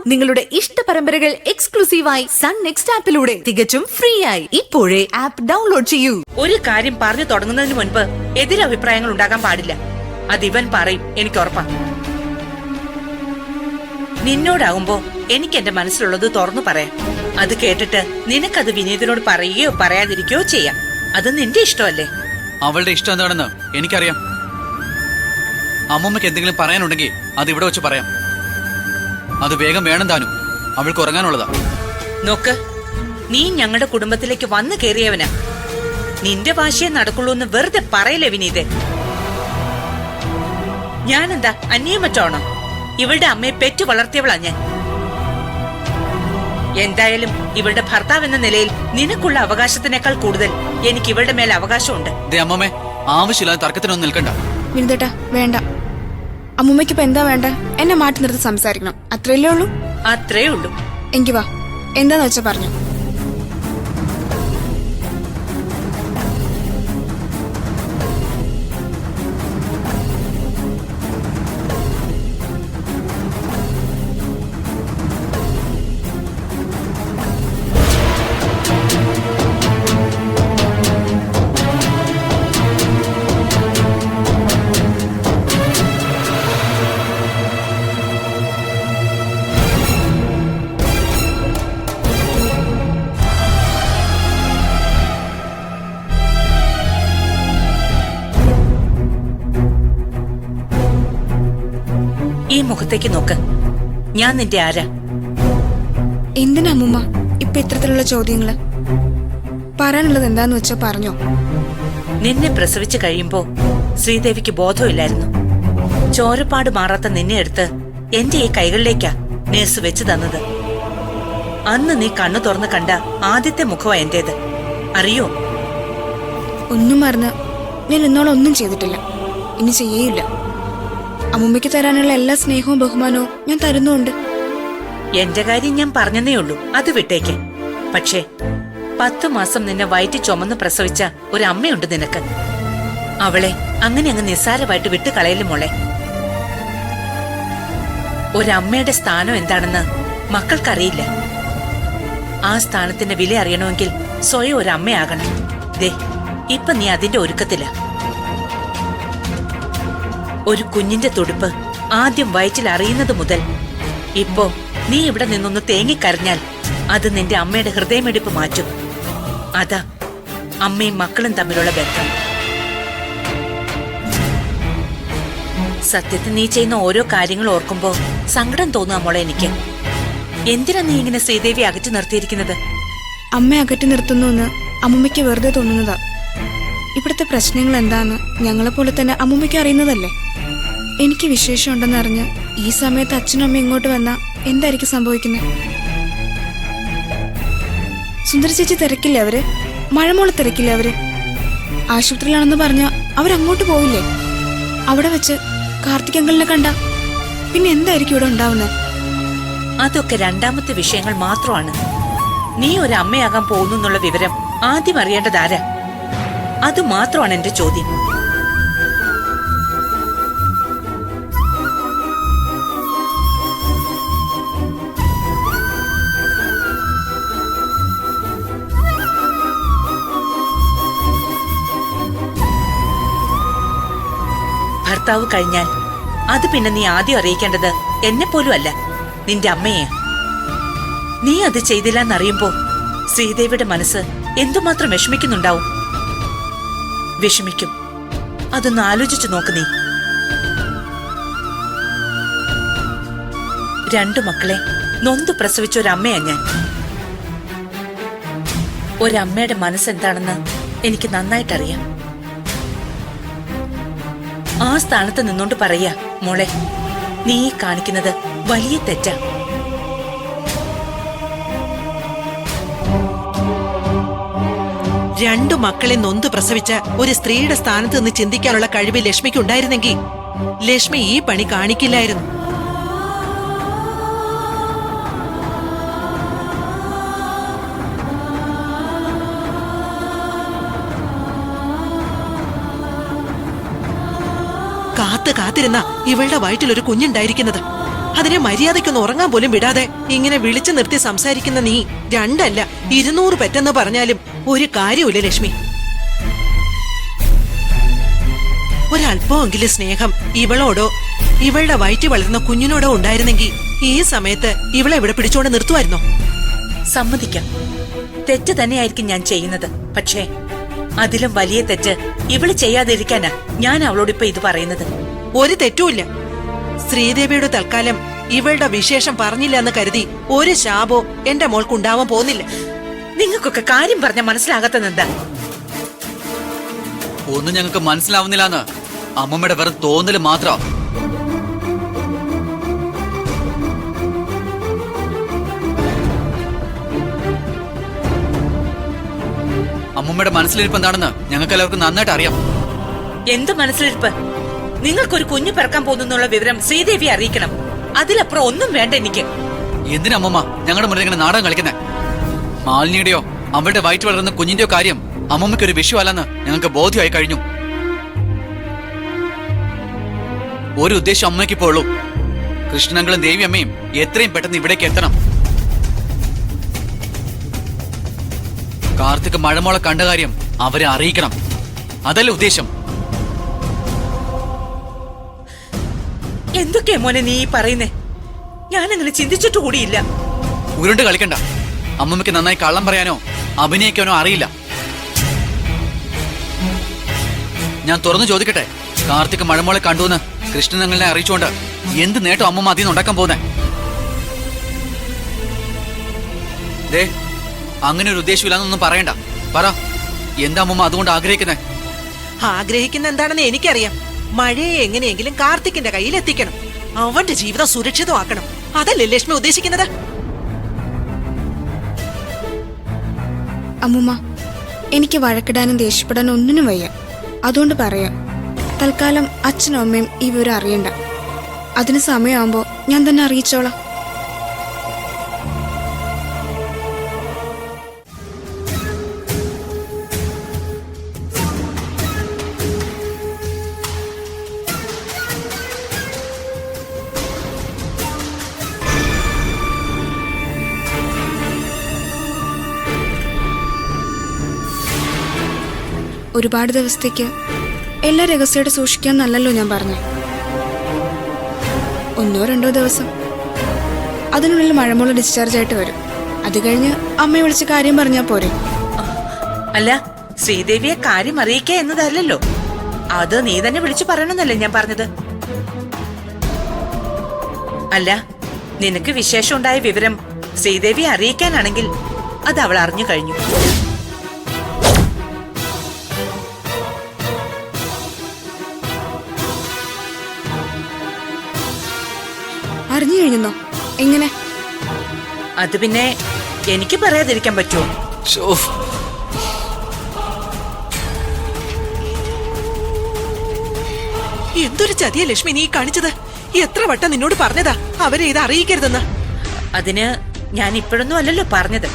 നിങ്ങളുടെ ഇഷ്ട പരമ്പരകൾ എക്സ്ക്ലൂസീവായി സൺ നെക്സ്റ്റ് ആപ്പിലൂടെ തികച്ചും ഫ്രീ ആയി ഇപ്പോഴേ ആപ്പ് ഡൗൺലോഡ് ചെയ്യൂ. ഒരു കാര്യം പറഞ്ഞു തുടങ്ങുന്നതിന് മുൻപ് എതിരഭിപ്രായങ്ങൾ ഉണ്ടാകാൻ പാടില്ല. അത് ഇവൻ പറയും, എനിക്ക് ഉറപ്പാ. നിന്നോടാകുമ്പോ എനിക്ക് എന്റെ മനസ്സിലുള്ളത് തുറന്നു പറയാം. അത് കേട്ടിട്ട് നിനക്കത് വിനീതിനോട് പറയുകയോ പറയാതിരിക്കുകയോ ചെയ്യാം. അത് നിന്റെ ഇഷ്ടമല്ലേ? അവളുടെ ഇഷ്ടം എന്താണെന്ന് എനിക്കറിയാം. അമ്മമ്മക്ക് എന്തെങ്കിലും പറയാനുണ്ടെങ്കിൽ അത് ഇവിടെ വെച്ച് പറയാം. അത് വേഗം വേണം താനും. അവൾക്ക് ഉറങ്ങാനുള്ളതാ. നോക്ക്, നീ ഞങ്ങളുടെ കുടുംബത്തിലേക്ക് വന്നു കയറിയവനാ. നിന്റെ വാശിയെ നടക്കുള്ളൂ എന്ന് വെറുതെ പറയില്ലേ വിനീതെ? ഞാനെന്താ അന്യം മറ്റാണോ? ഇവളുടെ അമ്മയെ പെറ്റു വളർത്തിയവളാ ഞാൻ. എന്തായാലും ഇവളുടെ ഭർത്താവ് എന്ന നിലയിൽ നിനക്കുള്ള അവകാശത്തിനേക്കാൾ കൂടുതൽ എനിക്ക് ഇവളുടെ മേലെ അവകാശമുണ്ട്. അമ്മമ്മേ, ആവശ്യമില്ലാതെ തർക്കത്തിനൊന്നും നിൽക്കണ്ട. വിനിതേട്ടാ വേണ്ട. അമ്മൂമ്മയ്ക്ക് ഇപ്പൊ എന്താ വേണ്ട? എന്നെ മാറ്റി നിർത്തി സംസാരിക്കണം, അത്രയല്ലേ ഉള്ളൂ? അത്രേ ഉള്ളൂ. എങ്കി വാ, എന്താന്ന് വെച്ചാ പറഞ്ഞു. ഈ മുഖത്തേക്ക് നോക്ക്. ഞാൻ നിന്റെ ആരാ? എന്തിനാ അമ്മൂമ്മ ഇപ്പൊ ഇത്തരത്തിലുള്ള ചോദ്യങ്ങള്? പറയാനുള്ളത് എന്താന്ന് വെച്ചാ പറഞ്ഞോ. നിന്നെ പ്രസവിച്ചു കഴിയുമ്പോ ശ്രീദേവിക്ക് ബോധമില്ലായിരുന്നു. ചോരപ്പാട് മാറാത്ത നിന്നെ എടുത്ത് എന്റെ ഈ കൈകളിലേക്കാ നേഴ്സ് വെച്ച് തന്നത്. അന്ന് നീ കണ്ണു തുറന്ന് കണ്ട ആദ്യത്തെ മുഖമാ എന്റേത്, അറിയോ? ഒന്നും മറന്ന് ഞാൻ ഇന്നോളം ഒന്നും ചെയ്തിട്ടില്ല, ഇനി ചെയ്യേയില്ല. അമ്മൂമ്മയ്ക്ക് തരാനുള്ള എല്ലാ സ്നേഹവും ബഹുമാനവും ഞാൻ തരുന്നുണ്ട്. എന്റെ കാര്യം ഞാൻ പറഞ്ഞതേ ഉള്ളൂ, അത് വിട്ടേക്ക്. പക്ഷേ 10 മാസം നിന്നെ വയറ്റി ചുമന്ന് പ്രസവിച്ച ഒരു അമ്മയുണ്ട് നിനക്ക്. അവളെ അങ്ങനെ അങ്ങ് നിസ്സാരമായിട്ട് വിട്ടു കളയല് മോളെ. ഒരമ്മയുടെ സ്ഥാനം എന്താണെന്ന് മക്കൾക്കറിയില്ല. ആ സ്ഥാനത്തിന്റെ വില അറിയണമെങ്കിൽ സ്വയം ഒരമ്മയാകണം. ദേ, ഇപ്പൊ നീ അതിന്റെ ഒരുക്കത്തില. ഒരു കുഞ്ഞിന്റെ തുടിപ്പ് ആദ്യം വയറ്റിൽ അറിയുന്നത് മുതൽ ഇപ്പോ നീ ഇവിടെ നിന്നൊന്ന് തേങ്ങിക്കരഞ്ഞാൽ അത് നിന്റെ അമ്മയുടെ ഹൃദയമിടിപ്പ് മാറ്റും. അതാ അമ്മയും മക്കളും തമ്മിലുള്ള ബന്ധം. സത്യത്തിൽ നീ ചെയ്യുന്ന ഓരോ കാര്യങ്ങൾ ഓർക്കുമ്പോ സങ്കടം തോന്നുക മോളെ എനിക്ക്. എന്തിനാ നീ ഇങ്ങനെ ശ്രീദേവി അകറ്റി നിർത്തിയിരിക്കുന്നത്? അമ്മ അകറ്റി നിർത്തുന്നു അമ്മൂമ്മയ്ക്ക് വെറുതെ തോന്നുന്നതാ. ഇവിടുത്തെ പ്രശ്നങ്ങൾ എന്താന്ന് ഞങ്ങളെപ്പോലെ തന്നെ അമ്മൂമ്മയ്ക്ക് അറിയുന്നതല്ലേ. എനിക്ക് വിശേഷം ഉണ്ടെന്നറിഞ്ഞ് ഈ സമയത്ത് അച്ഛനും അമ്മയും ഇങ്ങോട്ട് വന്നാ എന്തായിരിക്കും സംഭവിക്കുന്നത്? സുന്ദര ചേച്ചി തിരക്കില്ലേ അവര്? മഴമോളെ തിരക്കില്ലേ അവര്? ആശുപത്രിയിലാണെന്ന് പറഞ്ഞ അവരങ്ങോട്ട് പോവില്ലേ? അവിടെ വെച്ച് കാർത്തിക് അങ്കിളിനെ കണ്ട പിന്നെ എന്തായിരിക്കും ഇവിടെ ഉണ്ടാവുന്നത്? അതൊക്കെ രണ്ടാമത്തെ വിഷയങ്ങൾ മാത്രമാണ്. നീ ഒരു അമ്മയാകാൻ പോകുന്നു എന്നുള്ള വിവരം ആദ്യം അറിയേണ്ടതാരാ? അത് മാത്രമാണ് എന്റെ ചോദ്യം. ഭർത്താവ് കഴിഞ്ഞാൽ അത് പിന്നെ നീ ആദ്യം അറിയിക്കേണ്ടത് എന്നെ പോലും അല്ല, നിന്റെ അമ്മയെ. നീ അത് ചെയ്തില്ല എന്നറിയുമ്പോ ശ്രീദേവിയുടെ മനസ്സ് എന്തുമാത്രം വിഷമിക്കുന്നുണ്ടാവും. വിഷമിക്കും. അതൊന്ന് ആലോചിച്ചു നോക്ക് നീ. 2 മക്കളെ നൊന്തു പ്രസവിച്ച ഒരമ്മയാ ഞാൻ. ഒരമ്മയുടെ മനസ്സെന്താണെന്ന് എനിക്ക് നന്നായിട്ടറിയാം. ആ സ്ഥാനത്ത് നിന്നോണ്ട് പറയാ മോളെ, നീ കാണിക്കുന്നത് വലിയ തെറ്റാ. രണ്ടു മക്കളെ നൊന്തു പ്രസവിച്ച ഒരു സ്ത്രീയുടെ സ്ഥാനത്ത് നിന്ന് ചിന്തിക്കാനുള്ള കഴിവ് ലക്ഷ്മിക്ക് ഉണ്ടായിരുന്നെങ്കിൽ ലക്ഷ്മി ഈ പണി കാണിക്കില്ലായിരുന്നു. കാത്തിരുന്ന ഇവളുടെ വയറ്റിൽ ഒരു കുഞ്ഞുണ്ടായിരിക്കുന്നത്. അതിനെ മര്യാദയ്ക്കൊന്ന് ഉറങ്ങാൻ പോലും വിടാതെ ഇങ്ങനെ വിളിച്ചു നിർത്തി സംസാരിക്കുന്ന നീ 2 അല്ല 200 പെറ്റെന്ന് പറഞ്ഞാലും ഒരു കാര്യമില്ല ലക്ഷ്മി. ഒരല്പമെങ്കിലും സ്നേഹം ഇവളോടോ ഇവളുടെ വയറ്റി വളരുന്ന കുഞ്ഞിനോടോ ഉണ്ടായിരുന്നെങ്കിൽ ഈ സമയത്ത് ഇവളെ ഇവിടെ പിടിച്ചോണ്ട് നിർത്തുമായിരുന്നോ? സമ്മതിക്കാം, തെറ്റ് തന്നെയായിരിക്കും ഞാൻ ചെയ്യുന്നത്. പക്ഷേ അതിലും വലിയ തെറ്റ് ഇവള് ചെയ്യാതിരിക്കാനാ ഞാൻ അവളോടിപ്പോ ഇത് പറയുന്നത്. ഒരു തെറ്റുമില്ല. ശ്രീദേവിയുടെ തൽക്കാലം ഇവളുടെ വിശേഷം പറഞ്ഞില്ല എന്ന് കരുതി ഒരു ശാപോ എന്റെ മോൾക്കുണ്ടാവാൻ പോകുന്നില്ല. നിങ്ങൾക്കൊക്കെ കാര്യം പറഞ്ഞ മനസ്സിലാകാത്തതെന്താ? ഒന്നും ഞങ്ങൾക്ക് മനസ്സിലാവുന്നില്ലാന്ന് അമ്മമ്മയുടെ വെറും തോന്നല് മാത്രം. അമ്മമ്മയുടെ മനസ്സിലിരിപ്പ് എന്താണെന്ന് ഞങ്ങൾക്ക് എല്ലാവർക്കും നന്നായിട്ട് അറിയാം. എന്ത് മനസ്സിലിരിപ്പ്? നിങ്ങൾക്കൊരു കുഞ്ഞു പിറക്കാൻ പോകുന്നുള്ള വിവരം ശ്രീദേവി അറിയിക്കണം. അതിലപ്പുറം ഒന്നും വേണ്ട എനിക്ക്. എന്തിനാ അമ്മമ്മ ഞങ്ങളുടെ മുന്നിൽ ഇങ്ങനെ നാടകം കളിക്കുന്നേ? മാലിനിയുടെയോ അവളുടെ വയറ്റ് വളരുന്ന കുഞ്ഞിന്റെയോ കാര്യം അമ്മമ്മയ്ക്ക് ഒരു വിഷയമല്ലെന്ന് ഞങ്ങൾക്ക് ബോധ്യമായി കഴിഞ്ഞു. ഒരു ഉദ്ദേശം അമ്മയ്ക്ക് ഇപ്പോൾ ഉള്ളൂ. കൃഷ്ണങ്ങളും ദേവി അമ്മയും എത്രയും പെട്ടെന്ന് ഇവിടേക്ക് എത്തണം. കാർത്തിക് മഴമോളെ കണ്ട കാര്യം അവരെ അറിയിക്കണം. അതല്ല ഉദ്ദേശം. എന്തൊക്കെയാ മോനെ നീ പറയുന്നേ? ഞാനങ്ങനെ ചിന്തിച്ചിട്ട് കൂടിയില്ല. ഉരുണ്ട് കളിക്കണ്ട. അമ്മമ്മയ്ക്ക് നന്നായി കള്ളം പറയാനോ അഭിനയിക്കാനോ അറിയില്ല. ഞാൻ തുറന്നു ചോദിക്കട്ടെ, കാർത്തിക് മഴമോളെ കണ്ടുവന്ന് കൃഷ്ണനങ്ങളെ അറിയിച്ചുകൊണ്ട് എന്ത് നേട്ടം അമ്മമ്മ അതിൽ നിന്ന് ഉണ്ടാക്കാൻ പോകുന്നേ? ദേ, അങ്ങനെ ഒരു ഉദ്ദേശമില്ലാന്നൊന്നും പറയണ്ട. പറ, എന്താ അമ്മമ്മ അതുകൊണ്ട് ആഗ്രഹിക്കുന്നേ? ആഗ്രഹിക്കുന്ന എന്താണെന്ന് എനിക്കറിയാം. മഴയെ എങ്ങനെയെങ്കിലും കാർത്തിക്കിന്റെ കയ്യിൽ എത്തിക്കണം. അവന്റെ ജീവിതം സുരക്ഷിതമാക്കണം. അതല്ലേ ലക്ഷ്മി ഉദ്ദേശിക്കുന്നത്? അമ്മുമ്മ, എനിക്ക് വഴക്കിടാനും ദേഷ്യപ്പെടാനും ഒന്നിനും വയ്യ. അതുകൊണ്ട് പറയാം, തൽക്കാലം അച്ഛനും അമ്മയും ഈ വിവരം അറിയണ്ട. അതിന് സമയമാകുമ്പോ ഞാൻ തന്നെ അറിയിച്ചോളാം. ഒരുപാട് ദിവസത്തേക്ക് എല്ലാ രഹസ്യമായിട്ട് സൂക്ഷിക്കാൻ നല്ലല്ലോ ഞാൻ പറഞ്ഞു. 1 or 2 ദിവസം അതിനുള്ളിൽ മഴമോള് ഡിസ്ചാർജ് ആയിട്ട് വരും. അത് കഴിഞ്ഞ് അമ്മയെ വിളിച്ച് കാര്യം പറഞ്ഞാ പോരെ? അല്ല, ശ്രീദേവിയെ കാര്യം അറിയിക്കുക എന്നതല്ലല്ലോ. അത് നീ തന്നെ വിളിച്ചു പറയണമെന്നല്ലേ ഞാൻ പറഞ്ഞത്. അല്ല, നിനക്ക് വിശേഷം ഉണ്ടായ വിവരം ശ്രീദേവിയെ അറിയിക്കാനാണെങ്കിൽ അത് അവൾ അറിഞ്ഞു കഴിഞ്ഞു. അറിഞ്ഞു കഴിഞ്ഞോ? എങ്ങനെ? അത് പിന്നെ എനിക്ക് പറയാതിരിക്കാൻ പറ്റുമോ? എന്തൊരു ചതിയ ലക്ഷ്മി നീ കാണിച്ചത്. എത്ര വട്ടം നിന്നോട് പറഞ്ഞതാ അവരെ ഇത് അറിയിക്കരുതെന്ന്. അതിന് ഞാൻ ഇപ്പോഴൊന്നും അല്ലല്ലോ പറഞ്ഞത്.